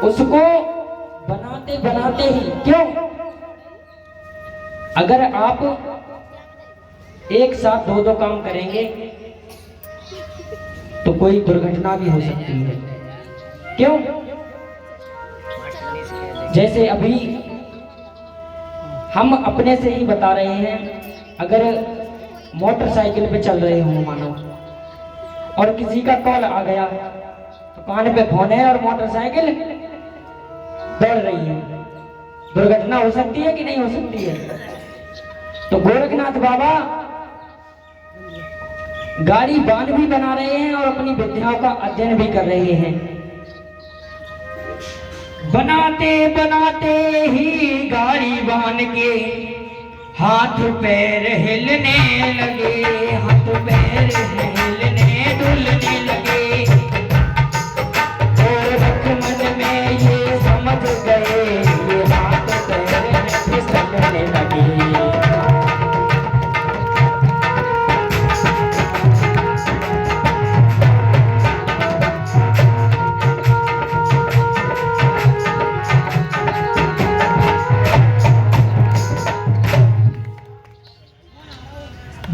उसको बनाते बनाते ही क्यों, अगर आप एक साथ दो दो काम करेंगे तो कोई दुर्घटना भी हो सकती है। क्यों? जैसे अभी हम अपने से ही बता रहे हैं, अगर मोटरसाइकिल पे चल रहे हो मानो और किसी का कॉल आ गया तो कान पे फोन है और मोटरसाइकिल दौड़ रही है, दुर्घटना हो सकती है कि नहीं हो सकती है? तो गोरखनाथ बाबा गाड़ी बान भी बना रहे हैं और अपनी विद्याओं का अध्ययन भी कर रहे हैं। बनाते बनाते ही गाड़ी बान के हाथ पैर हिलने लगे, हाथ पैर हिलने डुलने लगे। गोरख मन में ये समझ गए, ये हाथ पैर फिसलने लगे।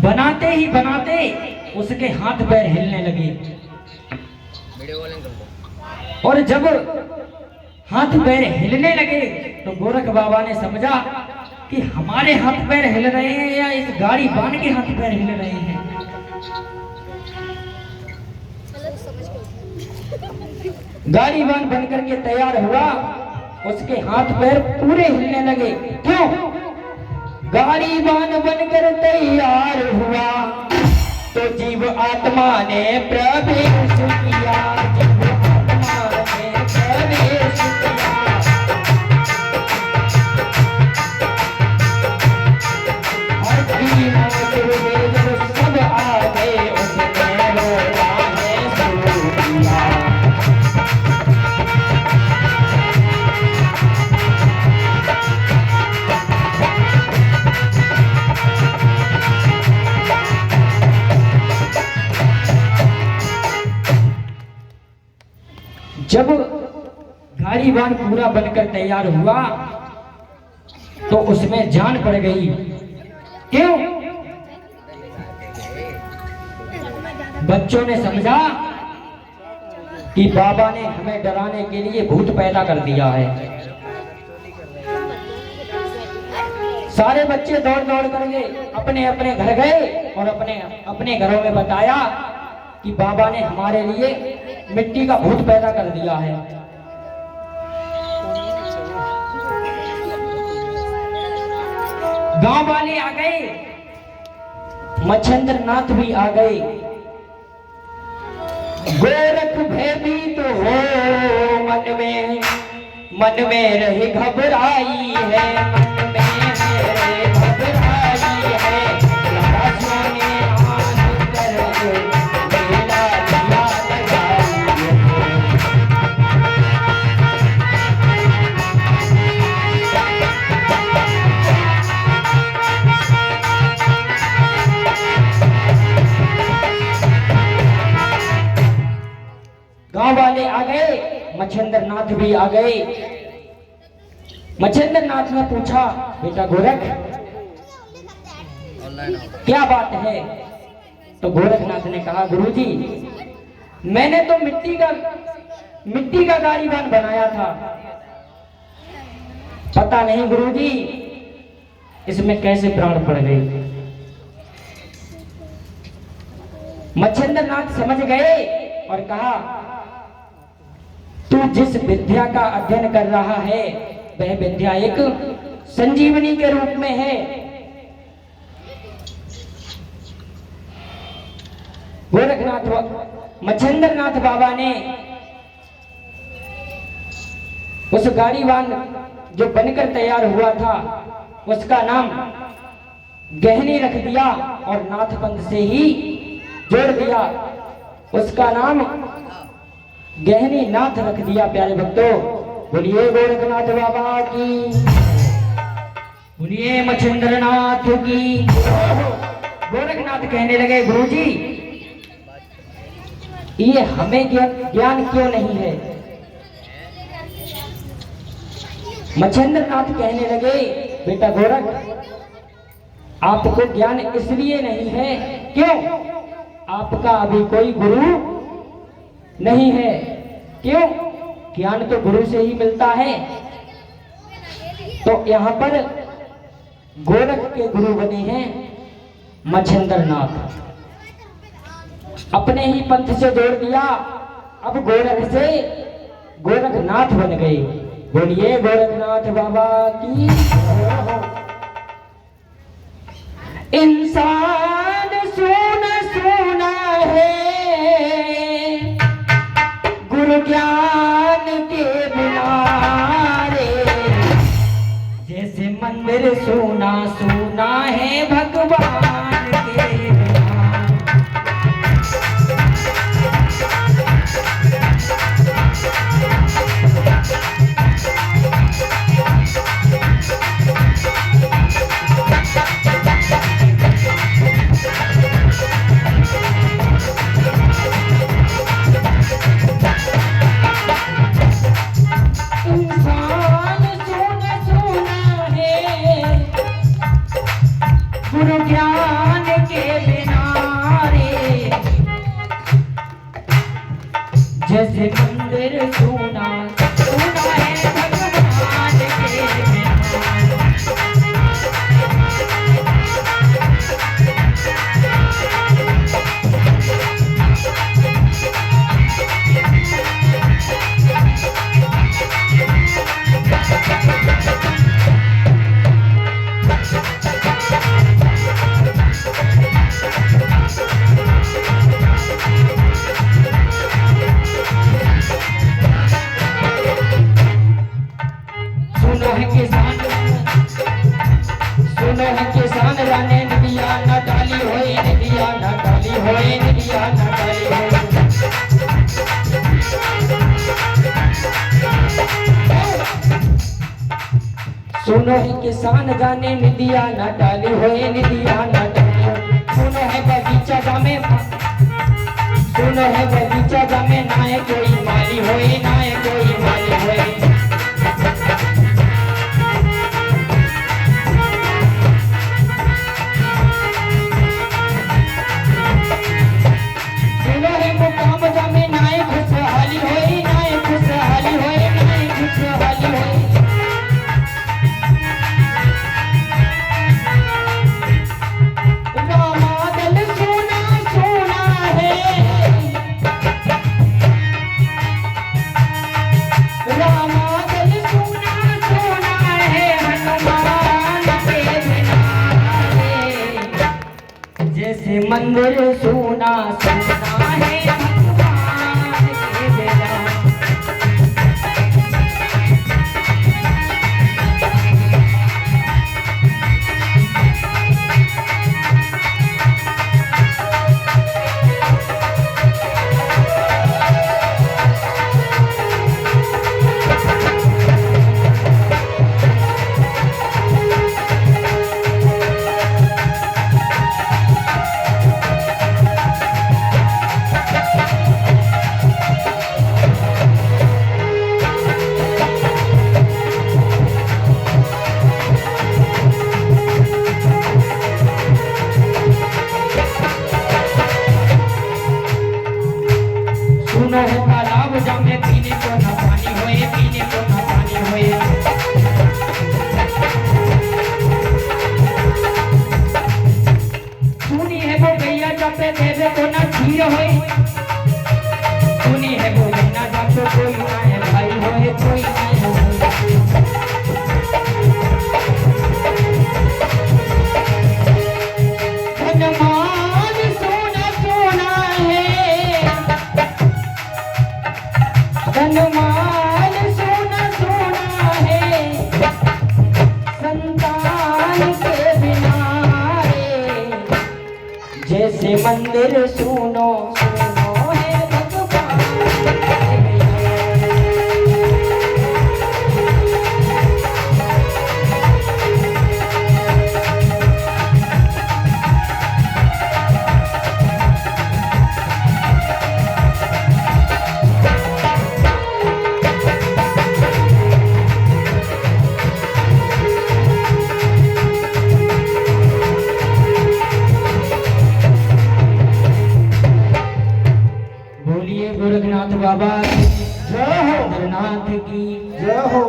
बनाते ही बनाते उसके हाथ पैर हिलने लगे, और जब हाथ पैर हिलने लगे तो गोरख बाबा ने समझा कि हमारे हाथ पैर हिल रहे हैं या इस गाड़ी बान के हाथ पैर हिल रहे हैं। गाड़ी बान बन करके तैयार हुआ, उसके हाथ पैर पूरे हिलने लगे। क्यों? गाड़ी बान बनकर तैयार हुआ तो जीव आत्मा ने प्रवेश किया, जीव आत्मा ने प्रवेश किया। हड्डी मांस जब सब आ गए, उसने रोना है शुरू किया। जब गाड़ी बान पूरा बनकर तैयार हुआ तो उसमें जान पड़ गई। क्यों? बच्चों ने समझा कि बाबा ने हमें डराने के लिए भूत पैदा कर दिया है। सारे बच्चे दौड़ दौड़ करके अपने अपने घर गए और अपने अपने घरों में बताया कि बाबा ने हमारे लिए मिट्टी का भूत पैदा कर दिया है। गांव वाले आ गए, मच्छिंद्र नाथ भी आ गए। गोरख भयभीत हो मन में रही घबराई है, मन में रही घबराई है। सोने आन कर गांव वाले आ गए, मच्छिंद्र नाथ भी आ गए। मच्छिंद्र नाथ ने पूछा, बेटा गोरख क्या बात है? तो गोरखनाथ ने कहा, गुरुजी मैंने तो मिट्टी का गाड़ी बान बनाया था, पता नहीं गुरुजी इसमें कैसे प्राण पड़ गए। मच्छिंद्र नाथ समझ गए और कहा, तू जिस विद्या का अध्ययन कर रहा है वह विद्या एक संजीवनी के रूप में है। मच्छिंद्र नाथ बाबा ने उस गाड़ी वान जो बनकर तैयार हुआ था उसका नाम गहनी रख दिया और नाथ पंथ से ही जोड़ दिया, उसका नाम गहनी नाथ रख दिया। प्यारे भक्तों, बोलिए गोरखनाथ बाबा की, बोलिए मच्छिंद्र नाथ की। गोरखनाथ कहने लगे, गुरुजी ये हमें ज्ञान क्यों नहीं है? मच्छिंद्र नाथ कहने लगे, बेटा गोरख, आपको ज्ञान इसलिए नहीं है, क्यों? आपका अभी कोई गुरु नहीं है। क्यों? ज्ञान तो गुरु से ही मिलता है। तो यहाँ पर गोरख के गुरु बने हैं मच्छिंद्र नाथ। अपने ही पंथ से जोड़ दिया, अब गोरख से गोरखनाथ बन गए। बोलिए गोरखनाथ बाबा की। इंसान सोना सोना है, गुरु ज्ञान के बिना रे। जैसे मंदिर सोना सोना है भगवान के बिना। गुरु ज्ञान के बिना रे। जैसे मंदिर सोना सोना है भगवान के बिना। सुनो है किसान राने नदिया न डाली होए, नदिया न डाली होए, नदिया न डाली होए। सुनो है किसान जाने नदिया न डाली होए, नदिया न डाली होए। सुनो है बगीचा जामे, सुनो है बगीचा जामे, नाए कोई माली होए, नाए कोई माली होए। जैसे मंदिर सोना सोना है भगवान के बिना। की जय हो।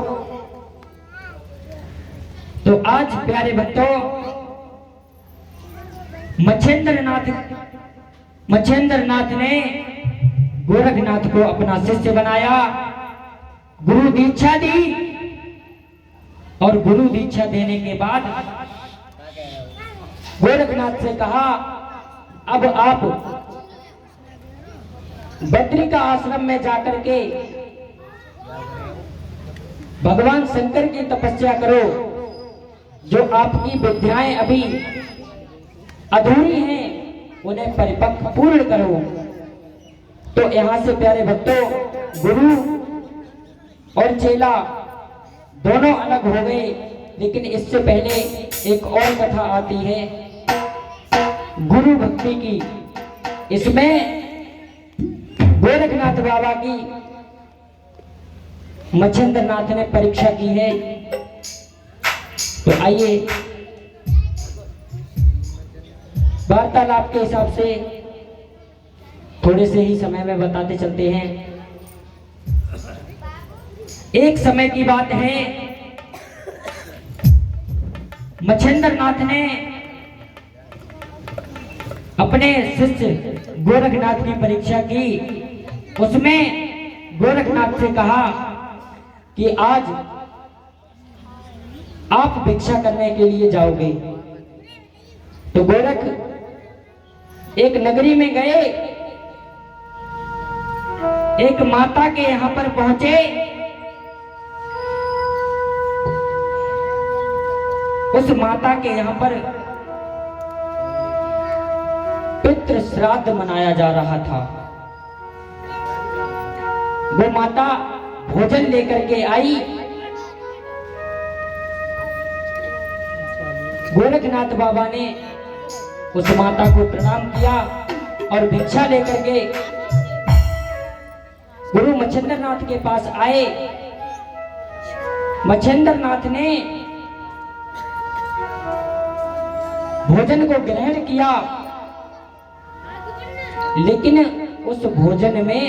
तो आज प्यारे भक्तों मच्छेंद्र नाथ ने गोरखनाथ को अपना शिष्य बनाया, गुरु दीक्षा दी और गुरु दीक्षा देने के बाद गोरखनाथ से कहा अब आप बद्री का आश्रम में जाकर के भगवान शंकर की तपस्या करो, जो आपकी विद्याएं अभी अधूरी हैं उन्हें परिपक्व पूर्ण करो। तो यहां से प्यारे भक्तों गुरु और चेला दोनों अलग हो गए, लेकिन इससे पहले एक और कथा आती है गुरु भक्ति की। इसमें गोरखनाथ बाबा की मच्छेंद्र नाथ ने परीक्षा की है। तो आइए वार्तालाप के हिसाब से थोड़े से ही समय में बताते चलते हैं। एक समय की बात है, मच्छेंद्र नाथ ने अपने शिष्य गोरखनाथ की परीक्षा की। उसमें गोरखनाथ से कहा कि आज आप भिक्षा करने के लिए जाओगे। तो गोरख एक नगरी में गए, एक माता के यहां पर पहुंचे। उस माता के यहां पर पितृ श्राद्ध मनाया जा रहा था। वो माता भोजन लेकर के आई। गोरखनाथ बाबा ने उस माता को प्रणाम किया और भिक्षा लेकर के गुरु मच्छेंद्र नाथ के पास आए। मच्छेंद्र नाथ ने भोजन को ग्रहण किया, लेकिन उस भोजन में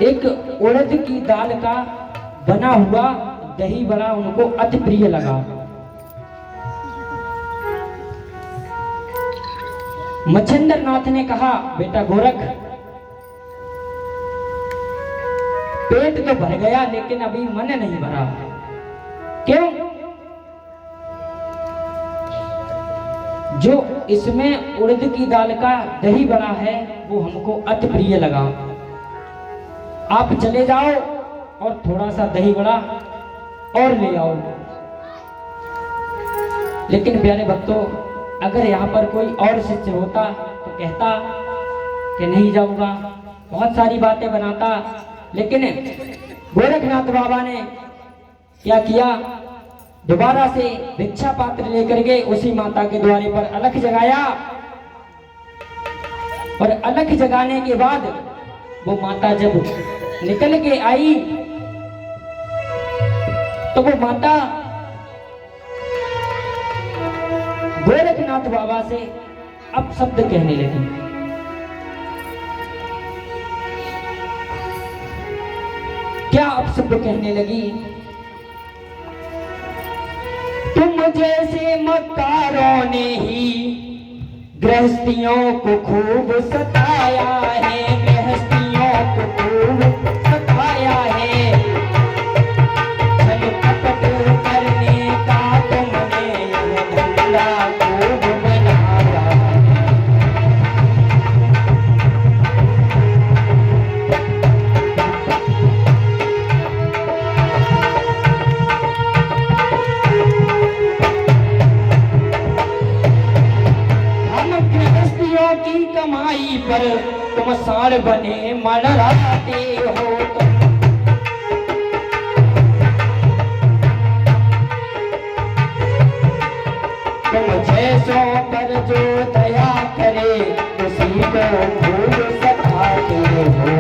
एक उड़द की दाल का बना हुआ दही बड़ा उनको अति प्रिय लगा। मच्छेंद्र नाथ ने कहा बेटा गोरख, पेट तो भर गया लेकिन अभी मन नहीं भरा। क्यों? जो इसमें उड़द की दाल का दही बड़ा है वो हमको अति प्रिय लगा। आप चले जाओ और थोड़ा सा दही बड़ा और ले आओ। लेकिन प्यारे भक्तों, अगर यहाँ पर कोई और शिष्य होता तो कहता कि नहीं जाऊंगा, बहुत सारी बातें बनाता। लेकिन गोरखनाथ बाबा ने क्या किया, दोबारा से भिक्षा पात्र लेकर के उसी माता के द्वारे पर अलख जगाया। और अलख जगाने के बाद वो माता जब निकल के आई तो वो माता गोरखनाथ बाबा से अब शब्द कहने लगी। क्या अब शब्द कहने लगी? तुम जैसे मक्कारों ने ही गृहस्थियों को खूब सताया है, गृहस्थियों को खूब सताया है। छल कपट करने का तुमने यह धंधा खूब बनाया है। की कमाई पर तुम साड़ बने मड़राते हो। तुम जैसों पर जो दया करे उसी को भूल सताते हो।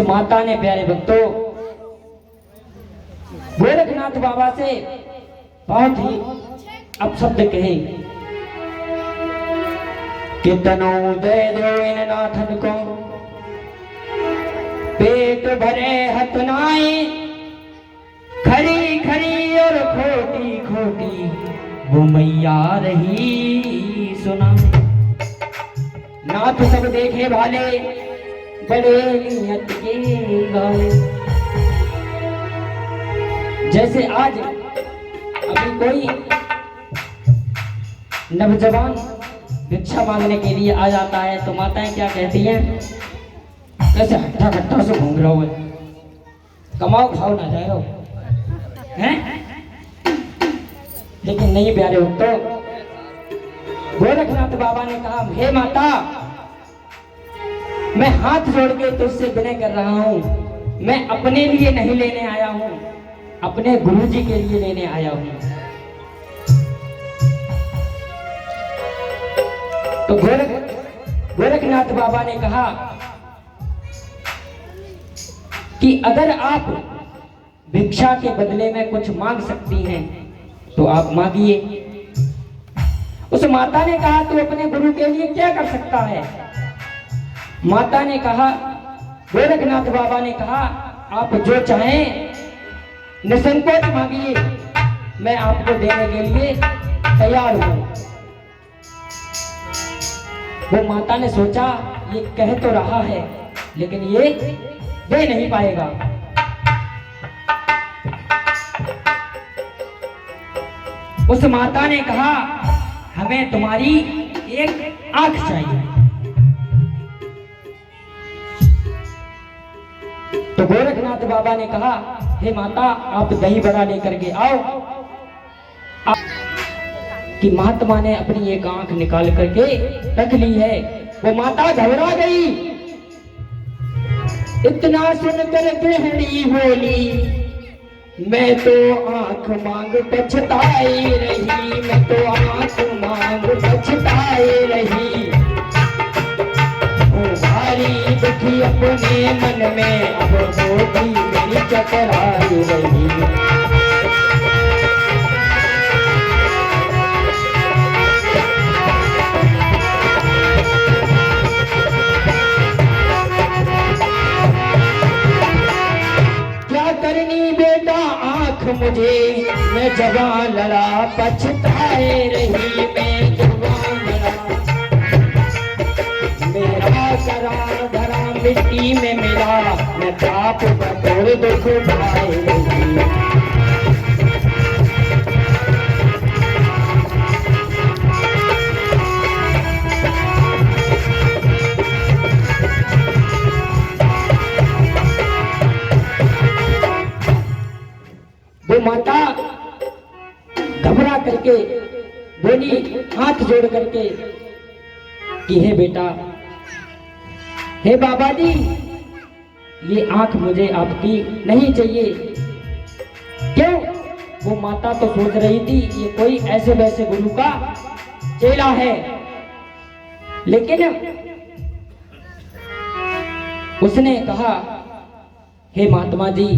माता ने ने प्यारे भक्तों गोरखनाथ बाबा से बहुत ही अपशब्द कहे कि तनो दे दो इन नाथन को, पेट भरे हथनाई, खरी खरी और खोटी खोटी वो मैया रही सुना। नाथ सब देखे भाले, बड़े नियत के गाले। जैसे आज अभी कोई नवजवान भिक्षा मांगने के लिए आ जाता है तो माताएं क्या कहती हैं, कैसे हट्टा कट्टा से घूम रहा है, कमाओ खाओ ना जाए रहो हैं। लेकिन नहीं प्यारे भक्तों, गोरखनाथ बाबा ने कहा हे माता, मैं हाथ जोड़ के तुझसे विनय कर रहा हूं, मैं अपने लिए नहीं लेने आया हूं, अपने गुरुजी के लिए लेने आया हूं। तो गोरखनाथ बाबा ने कहा कि अगर आप भिक्षा के बदले में कुछ मांग सकती हैं तो आप मांगिए। उस माता ने कहा तू अपने गुरु के लिए क्या कर सकता है। माता ने कहा, गोरखनाथ बाबा ने कहा आप जो चाहें निसंकोच मांगिए, मैं आपको देने के लिए तैयार हूं। वो माता ने सोचा ये कह तो रहा है लेकिन ये दे नहीं पाएगा। उस माता ने कहा हमें तुम्हारी एक आंख चाहिए। तो गोरखनाथ बाबा ने कहा हे माता आप दही बड़ा लेकर के आओ। कि महात्मा ने अपनी एक आंख निकाल करके रख ली है। वो माता घबरा गई। इतना सुनकर गृहिणी बोली, मैं तो आंख मांग पछताई रही, मैं तो आंख मांग पछताई रही। वो भारी दुखी अपने मन में, अब वो भी मेरी चकराई रही। मुझे मैं जवान लड़ा पछताए रही, मैं जवान लड़ा। मेरा करार धरा मिट्टी में मिला, मैं पाप बतौर दुख उठाए रही। वो माता घबरा करके बोली हाथ जोड़ करके कि हे बेटा, हे बाबा जी, ये आंख मुझे आपकी नहीं चाहिए। क्यों? वो माता तो सोच रही थी ये कोई ऐसे वैसे गुरु का चेला है, लेकिन उसने कहा हे महात्मा जी,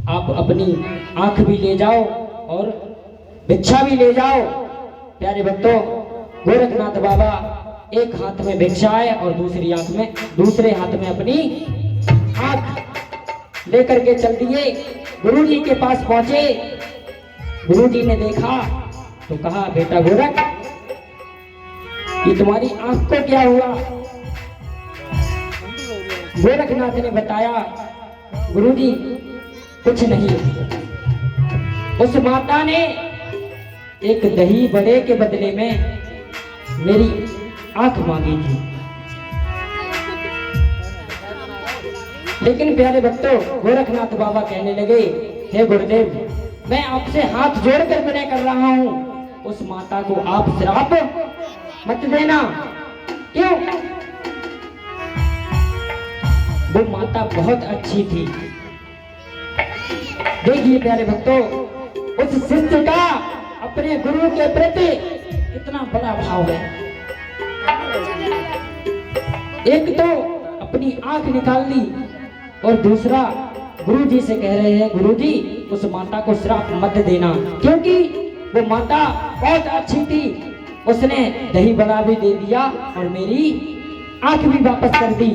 आप अपनी आंख भी ले जाओ और भिक्षा भी ले जाओ। प्यारे भक्तों, गोरखनाथ बाबा एक हाथ में भिक्षा है और दूसरे हाथ में अपनी आंख लेकर के चल दिए। गुरुजी के पास पहुंचे। गुरुजी ने देखा तो कहा बेटा गोरख, ये तुम्हारी आंख को क्या हुआ? गोरखनाथ ने बताया गुरुजी कुछ नहीं। उस माता ने एक दही बड़े के बदले में मेरी आंख मांगी थी। लेकिन प्यारे भक्तों, गोरखनाथ बाबा कहने लगे हे गुरुदेव, मैं आपसे हाथ जोड़कर विनय कर रहा हूं, उस माता को आप श्राप मत देना। क्यों? वो माता बहुत अच्छी थी। देखिए प्यारे भक्तों, उस शिष्य का अपने गुरु के प्रति कितना बड़ा भाव है। एक तो अपनी आंख निकाल ली और दूसरा गुरुजी से कह रहे हैं, गुरुजी उस माता को श्राप मत देना, क्योंकि वो माता बहुत अच्छी थी, उसने दही बड़ा भी दे दिया और मेरी आंख भी वापस कर दी।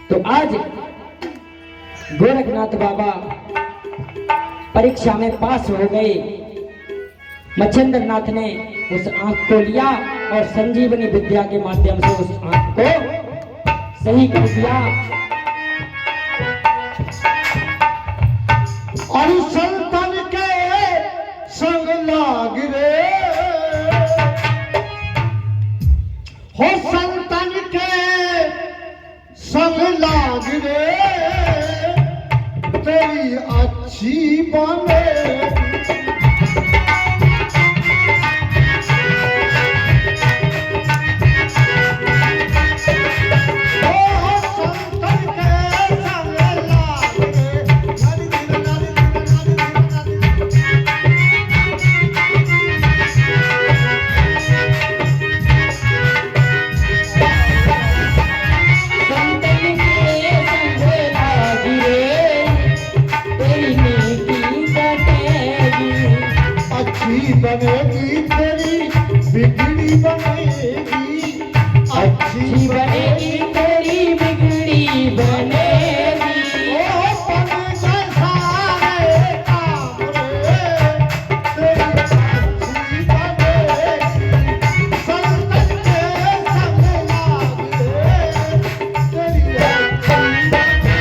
तो आज गोरखनाथ बाबा परीक्षा में पास हो गए। मच्छिंद्र नाथ ने उस आंख को लिया और संजीवनी विद्या के माध्यम से उस आंख को सही कर दिया। और संतन के संग लाग रे, हो संतन के संग लाग रे, तेरी अच्छी बने। बनेगी तेरी बिगड़ी बनेगी, अच्छी बनेगी तेरी बिगड़ी बनेगी। ओ पन सारे काम रे, तेरी अच्छी बनेगी, संतन के संग लाग रे, तेरी अच्छी बनेगी।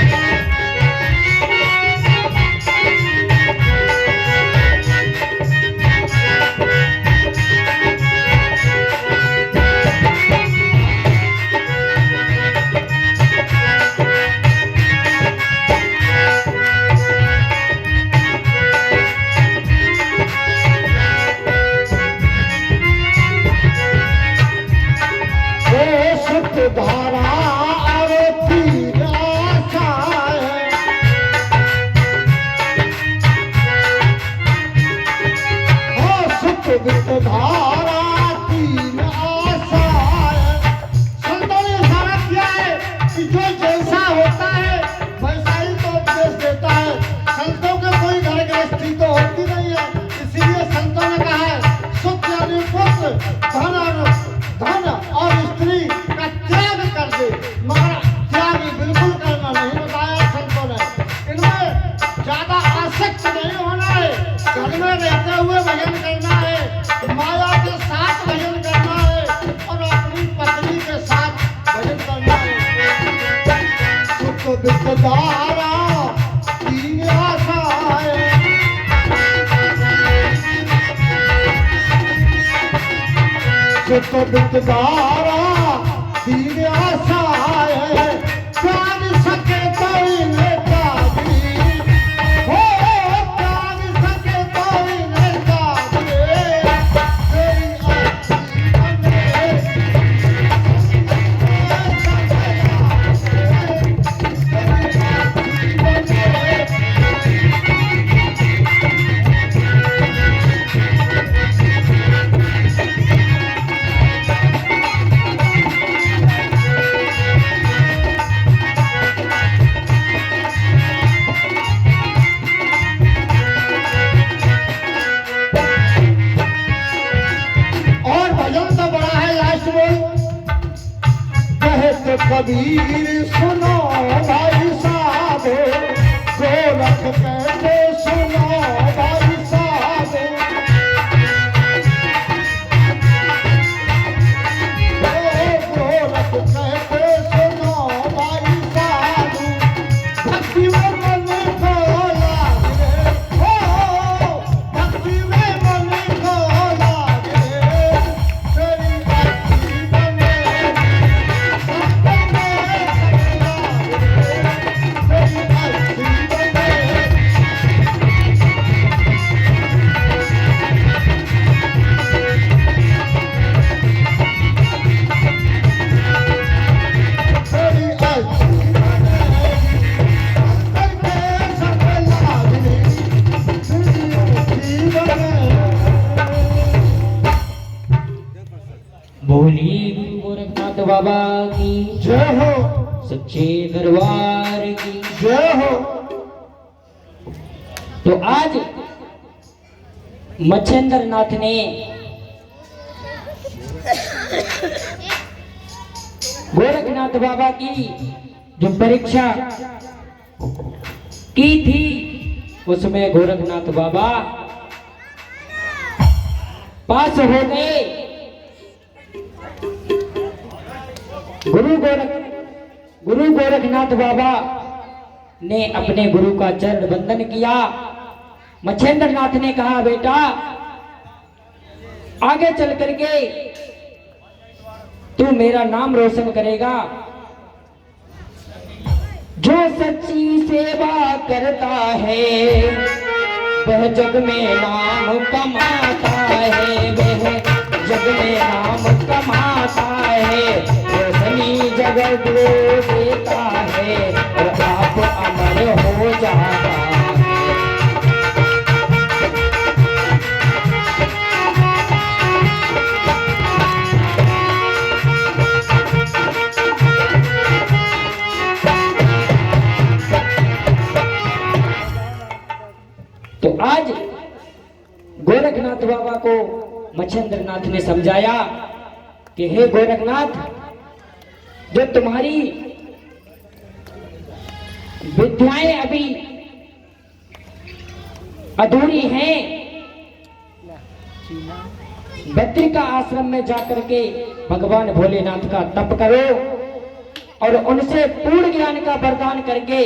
धारा आरती आशा है, सुख वित्त धारा तीन आशा है। संतों ने इशारा किया है कि जो जैसा होता है वैसा ही तो उपदेश देता है। संतों के कोई घर गृहस्थी तो होती नहीं है, इसीलिए संतों ने कहा है सुख यानी पुत्र, धन और स्त्री का त्याग कर दे, मगर त्याग बिल्कुल करना नहीं बताया संतों ने। इनमें ज्यादा आसक्त नहीं होना है, घर में रहते हुए भजन करना है, माया के साथ भजन करना है और अपनी पत्नी के साथ भजन करना है। सुख वित्त धारा तीन आशा है, सुख वित्त धारा तीन आशा है, प्राण सके कोई न जागी, हो प्राण सके कोई न जागी, तेरी अच्छी बनेगी, कबीर सुनो भाई साहब, गोरख कहते सुनो भाई साहब, गोरख कहते सुनो भाई साहब, भक्ति में मन को लाग रे, हो भक्ति में मन को लाग रे, तेरी अच्छी बनेगी, बोली गोरखनाथ बाबा की जय हो। सच्चे दरबार की जय हो। तो आज मच्छेंद्र नाथ ने गोरखनाथ बाबा की जो परीक्षा की थी उसमें गोरखनाथ बाबा पास हो गए। गुरु गोरखनाथ बाबा ने अपने गुरु का चरण वंदन किया। मच्छेंद्र नाथ ने कहा, बेटा आगे चल करके तू मेरा नाम रोशन करेगा। जो सच्ची सेवा करता है वह जग में नाम कमाता है, वह जग में नाम कमाता है। रोशनी जगत को देता है और आप अमर हो जाता है। तो आज गोरखनाथ बाबा को मच्छेंद्र नाथ ने समझाया कि हे गोरखनाथ, जो तुम्हारी विद्याएं अभी अधूरी हैं, बद्रिका आश्रम में जाकर के भगवान भोलेनाथ का तप करो और उनसे पूर्ण ज्ञान का वरदान करके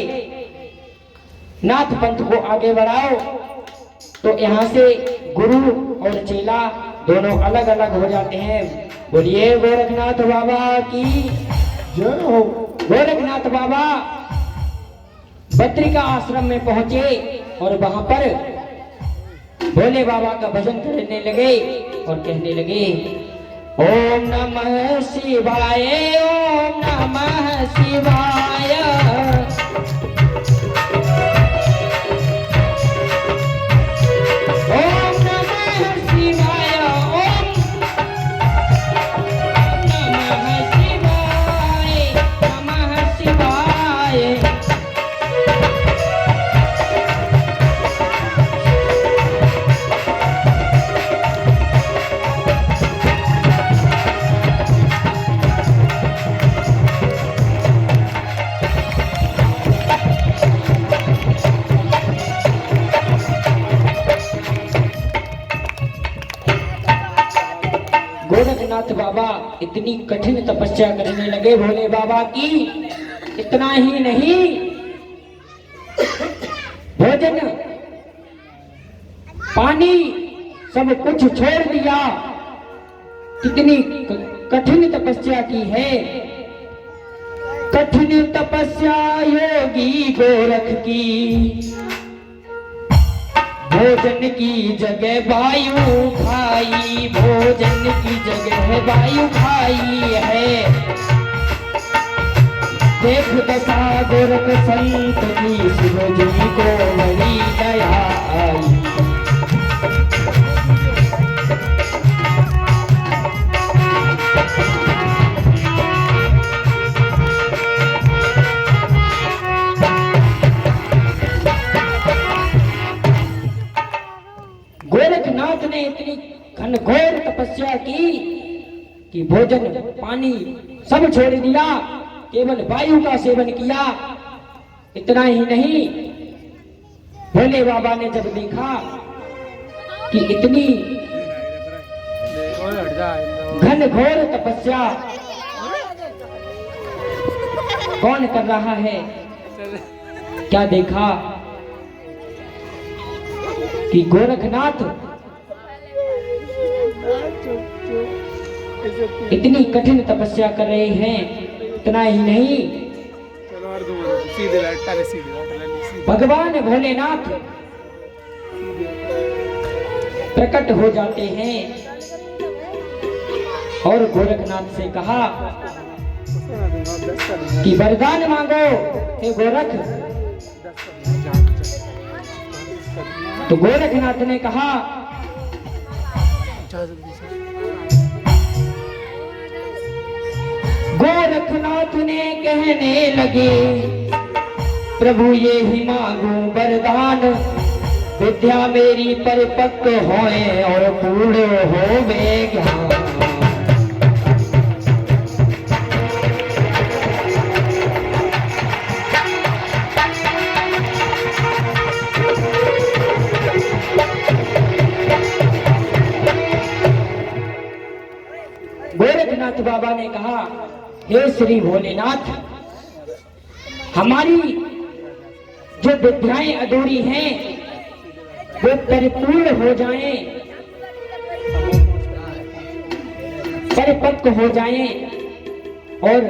नाथ पंथ को आगे बढ़ाओ। तो यहाँ से गुरु और चेला दोनों अलग अलग हो जाते हैं। बोलिए गोरखनाथ बाबा की जय हो। गोरखनाथ बाबा बद्रिका आश्रम में पहुंचे और वहां पर भोले बाबा का भजन करने लगे और कहने लगे, ओम नमः शिवाय, ओम नमः शिवाय। गोरखनाथ बाबा इतनी कठिन तपस्या करने लगे भोले बाबा की। इतना ही नहीं, भोजन पानी सब कुछ छोड़ दिया। कितनी कठिन तपस्या की है। कठिन तपस्या योगी गोरख की, भोजन की जगह वायु खाई, भोजन की जगह वायु खाई है। देख दशा गोरख संत की, शिव जी को बड़ी दया आई। गोरखनाथ ने इतनी घनघोर तपस्या की कि भोजन पानी सब छोड़ दिया, केवल वायु का सेवन किया। इतना ही नहीं, भोले बाबा ने जब देखा कि इतनी घनघोर तपस्या कौन कर रहा है, क्या देखा कि गोरखनाथ इतनी कठिन तपस्या कर रहे हैं। इतना ही नहीं, भगवान भोलेनाथ प्रकट हो जाते हैं और गोरखनाथ से कहा कि वरदान मांगो हे गोरख। तो गोरखनाथ ने कहा, गोरखनाथ ने कहने लगे, प्रभु ये ही मांगू वरदान, विद्या मेरी परिपक्व होए और पूर्ण होवे ज्ञान। गोरखनाथ बाबा ने कहा, हे श्री भोलेनाथ, हमारी जो विद्याएं अधूरी हैं वो परिपूर्ण हो जाएं, परिपक्व हो जाएं। और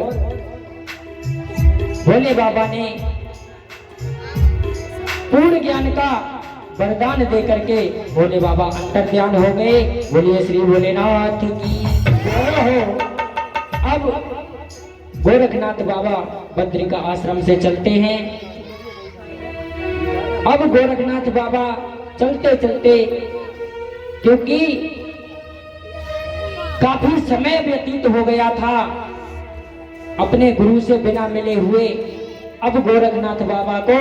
भोले बाबा ने पूर्ण ज्ञान का वरदान दे करके भोले बाबा अंतर्ध्यान हो गए। बोलिए श्री भोलेनाथ की जय हो। अब गोरखनाथ बाबा बद्रिका आश्रम से चलते हैं। अब गोरखनाथ बाबा चलते चलते, क्योंकि काफी समय व्यतीत हो गया था अपने गुरु से बिना मिले हुए, अब गोरखनाथ बाबा को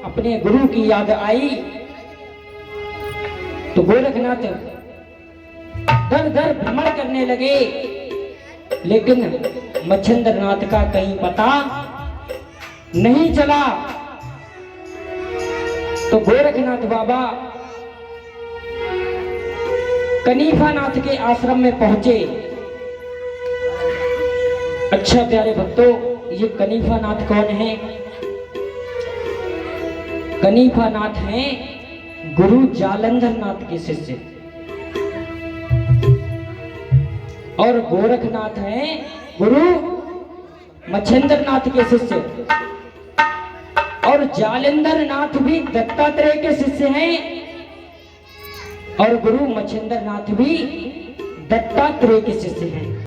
अपने गुरु की याद आई। तो गोरखनाथ दर दर भ्रमण करने लगे, लेकिन मच्छिंद्रनाथ का कहीं पता नहीं चला। तो गोरखनाथ बाबा कनीफानाथ के आश्रम में पहुंचे। अच्छा प्यारे भक्तों, ये कनीफानाथ कौन है? कनीफानाथ हैं गुरु जालंधर नाथ के शिष्य, और गोरखनाथ हैं गुरु मच्छिंद्र नाथ के शिष्य, और जालंधर नाथ भी दत्तात्रेय के शिष्य हैं, और गुरु मच्छिंद्र नाथ भी दत्तात्रेय के शिष्य हैं।